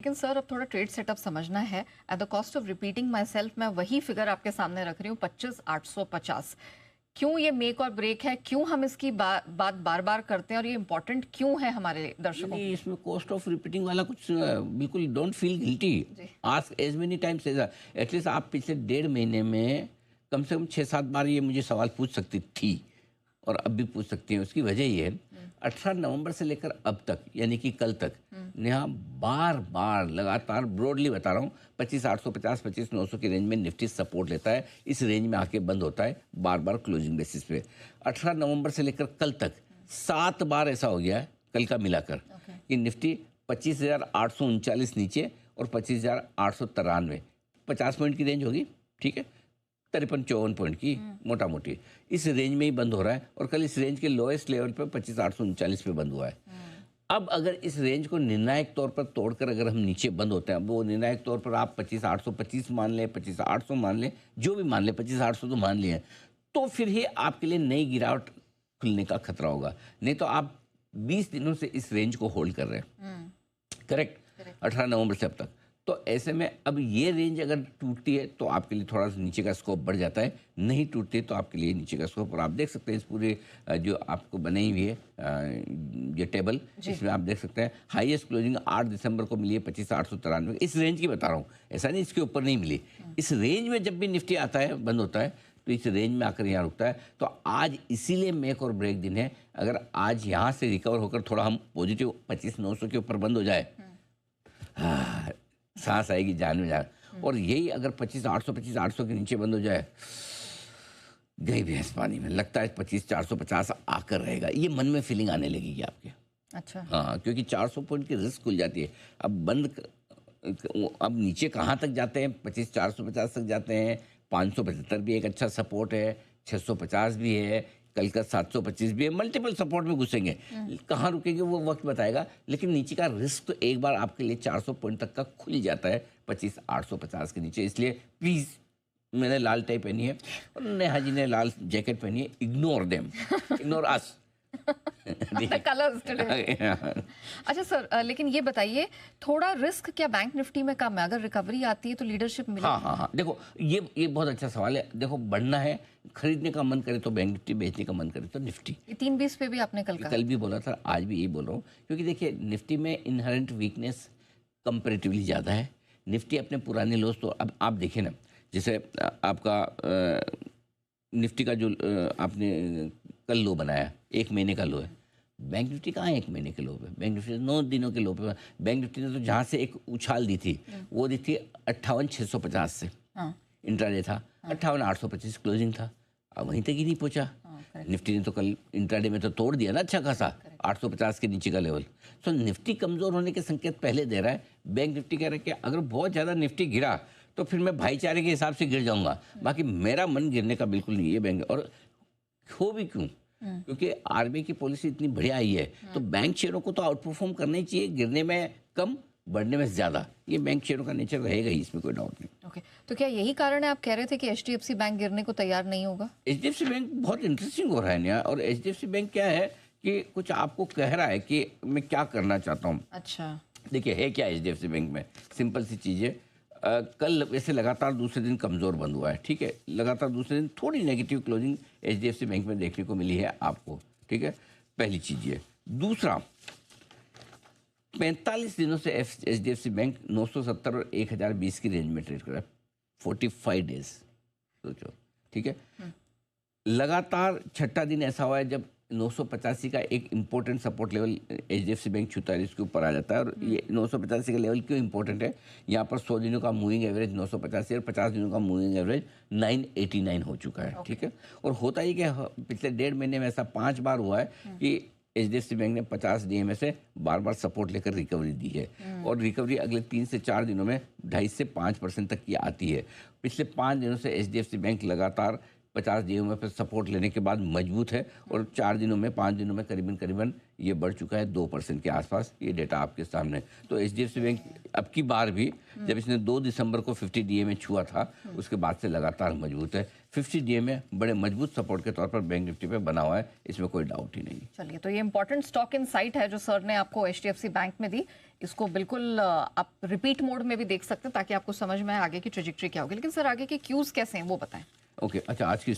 लेकिन सर अब थोड़ा ट्रेड सेटअप समझना है। At the cost of repeating my self, मैं वही फिगर आपके सामने रख रही हूँ, 25,850। क्यों ये मेक और ब्रेक है? क्यों हम इसकी बात बार बार करते हैं और ये इंपॉर्टेंट क्यों है हमारे दर्शकों नहीं, इसमें कॉस्ट ऑफ रिपीटिंग वाला कुछ बिल्कुल don't feel guilty. Ask as many times at least आप पिछले 1.5 महीने में कम से कम 6-7 बार ये मुझे सवाल पूछ सकती थी और अब भी पूछ सकती हैं। उसकी वजह ये है 18 नवंबर से लेकर अब तक, यानी कि कल तक, नेहा बार बार लगातार ब्रॉडली बता रहा हूँ 25,850 25,900 की रेंज में निफ्टी सपोर्ट लेता है। इस रेंज में आके बंद होता है बार बार क्लोजिंग बेसिस पे। 18 नवंबर से लेकर कल तक 7 बार ऐसा हो गया है, कल का मिलाकर, कि निफ्टी 25,839 नीचे और 25,893, 50 पॉइंट की रेंज होगी, ठीक है, 53-54 पॉइंट की मोटा मोटी इस रेंज में ही बंद हो रहा है। और कल इस रेंज के लोएस्ट लेवल पर 25,839 पे बंद हुआ है। अब अगर इस रेंज को निर्णायक तौर पर तोड़कर अगर हम नीचे बंद होते हैं, वो निर्णायक तौर पर आप 25,825 मान लें, 25,800 मान लें, जो भी मान लें, 25,800 तो मान लिए, तो फिर ही आपके लिए नई गिरावट खुलने का खतरा होगा। नहीं तो आप 20 दिनों से इस रेंज को होल्ड कर रहे हैं, करेक्ट, 18 नवंबर से अब तक। तो ऐसे में अब ये रेंज अगर टूटती है तो आपके लिए थोड़ा सा नीचे का स्कोप बढ़ जाता है, नहीं टूटती तो आपके लिए नीचे का स्कोप। और आप देख सकते हैं इस पूरे जो आपको बनाई हुई है ये टेबल, इसमें आप देख सकते हैं हाईएस्ट क्लोजिंग 8 दिसंबर को मिली है 25,893। इस रेंज की बता रहा हूँ, ऐसा नहीं इसके ऊपर नहीं मिली। इस रेंज में जब भी निफ्टी आता है, बंद होता है, तो इस रेंज में आकर यहाँ रुकता है। तो आज इसीलिए मेक और ब्रेक दिन है। अगर आज यहाँ से रिकवर होकर थोड़ा हम पॉजिटिव 25,900 के ऊपर बंद हो जाए, सांस आएगी जान में जान। और यही अगर 25,800 के नीचे बंद हो जाए, गई भैंस पानी में। लगता है 25,450 आकर रहेगा, ये मन में फीलिंग आने लगेगी आपके। अच्छा, हाँ, क्योंकि 400 पॉइंट की रिस्क खुल जाती है। अब नीचे कहाँ तक जाते हैं? 25,450 तक जाते हैं। 575 भी एक अच्छा सपोर्ट है, 650 भी है, कल का 725 भी है। मल्टीपल सपोर्ट में घुसेंगे, कहाँ रुकेंगे वो वक्त बताएगा। लेकिन नीचे का रिस्क तो एक बार आपके लिए 400 पॉइंट तक का खुल जाता है 25,850 के नीचे। इसलिए प्लीज़, मैंने लाल टाई पहनी है और नेहा जी ने लाल जैकेट पहनी है, ignore them, ignore us. Colours today. अच्छा सर, लेकिन ये बताइए, थोड़ा रिस्क क्या बैंक निफ्टी में कम है? अगर रिकवरी आती है तो लीडरशिप मिलेगी? हाँ, देखो ये बहुत अच्छा सवाल है। देखो, बढ़ना है, खरीदने का मन करे तो बैंक निफ्टी, बेचने का मन करे तो निफ्टी। ये 320 पे भी आपने कल कहा। कल भी बोला था, आज भी यही बोल रहा हूँ, क्योंकि देखिए निफ्टी में इनहेरेंट वीकनेस कंपैरेटिवली ज़्यादा है। निफ्टी अपने पुराने लोस, तो अब आप देखिए ना, जैसे आपका निफ्टी का जो आपने कल लो बनाया, 1 महीने का लो है। बैंक निफ्टी कहाँ है 1 महीने के लो पे? बैंक निफ्टी 9 दिनों के लो पे। बैंक निफ्टी ने तो जहाँ से एक उछाल दी थी, वो दी थी 58,650 से, इंट्राडे था 58,825 क्लोजिंग था, अब वहीं तक ही नहीं पहुंचा। निफ्टी ने तो कल इंट्राडे में तो तोड़ दिया ना अच्छा खासा, 850 के नीचे का लेवल। तो निफ्टी कमज़ोर होने के संकेत पहले दे रहा है। बैंक निफ्टी कह रहा है कि अगर बहुत ज़्यादा निफ्टी गिरा तो फिर मैं भाईचारे के हिसाब से गिर जाऊंगा, बाकी मेरा मन गिरने का बिल्कुल नहीं है बैंक। और हो भी क्यों? क्योंकि आरबीआई की पॉलिसी इतनी बढ़िया आई है, तो बैंक शेयरों को तो आउट परफॉर्म करना ही चाहिए, गिरने में कम, बढ़ने में ज़्यादा। ये बैंक शेयरों का नेचर रहेगा ही, इसमें कोई डाउट नहीं। ओके, तो क्या यही कारण है, आप कह रहे थे कि एचडीएफसी बैंक गिरने को तैयार नहीं होगा? एचडीएफसी बैंक बहुत इंटरेस्टिंग हो रहा है नया। और एचडीएफसी बैंक क्या है कि कुछ आपको कह रहा है कि मैं क्या करना चाहता हूँ। अच्छा, देखिए है क्या एचडीएफसी बैंक में, सिंपल सी चीज़ है। कल वैसे लगातार दूसरे दिन कमज़ोर बंद हुआ है, ठीक है, लगातार दूसरे दिन थोड़ी नेगेटिव क्लोजिंग एचडीएफसी बैंक में देखने को मिली है आपको, ठीक है, पहली चीज़ ये। दूसरा, 45 दिनों से एचडीएफसी बैंक 970 और 1020 की रेंज में ट्रेड कर रहा है, 45 डेज, सोचो, ठीक है। लगातार छठा दिन ऐसा हुआ है जब 985 का एक important support level HDFC bank छूता है, इसके ऊपर आ जाता है। और ये 985 का लेवल क्यों इंपॉर्टेंट है? यहाँ पर 100 दिनों का मूविंग एवरेज 985 और 50 दिनों का मूविंग एवरेज 989 हो चुका है, ठीक है। और होता ही कि पिछले 1.5 महीने में ऐसा 5 बार हुआ है कि एचडीएफसी बैंक ने 50 डीएमए से बार बार सपोर्ट लेकर रिकवरी दी है। और रिकवरी अगले 3 से 4 दिनों में 2.5 से 5% तक की आती है। पिछले 5 दिनों से एचडीएफसी बैंक लगातार 50 डीएमए पर सपोर्ट लेने के बाद मजबूत है, और 4 दिनों में, 5 दिनों में करीबन ये बढ़ चुका है 2% के आसपास, ये डेटा आपके सामने। तो एचडीएफसी बैंक अब की बार भी जब इसने 2 दिसंबर को 50 डीए में छुआ था, उसके बाद से लगातार मजबूत है। 50 डीए में बड़े मजबूत सपोर्ट के तौर पर बैंक निफ्टी पे बना हुआ है, इसमें कोई डाउट ही नहीं। चलिए, तो ये इंपॉर्टेंट स्टॉक इनसाइट है जो सर ने आपको एचडीएफसी बैंक में दी, इसको बिल्कुल आप रिपीट मोड में भी देख सकते हैं ताकि आपको समझ में आए आगे की ट्रेजेक्टरी क्या होगी। लेकिन सर आगे के क्यूज कैसे हैं वो बताएं। ओके, अच्छा आज की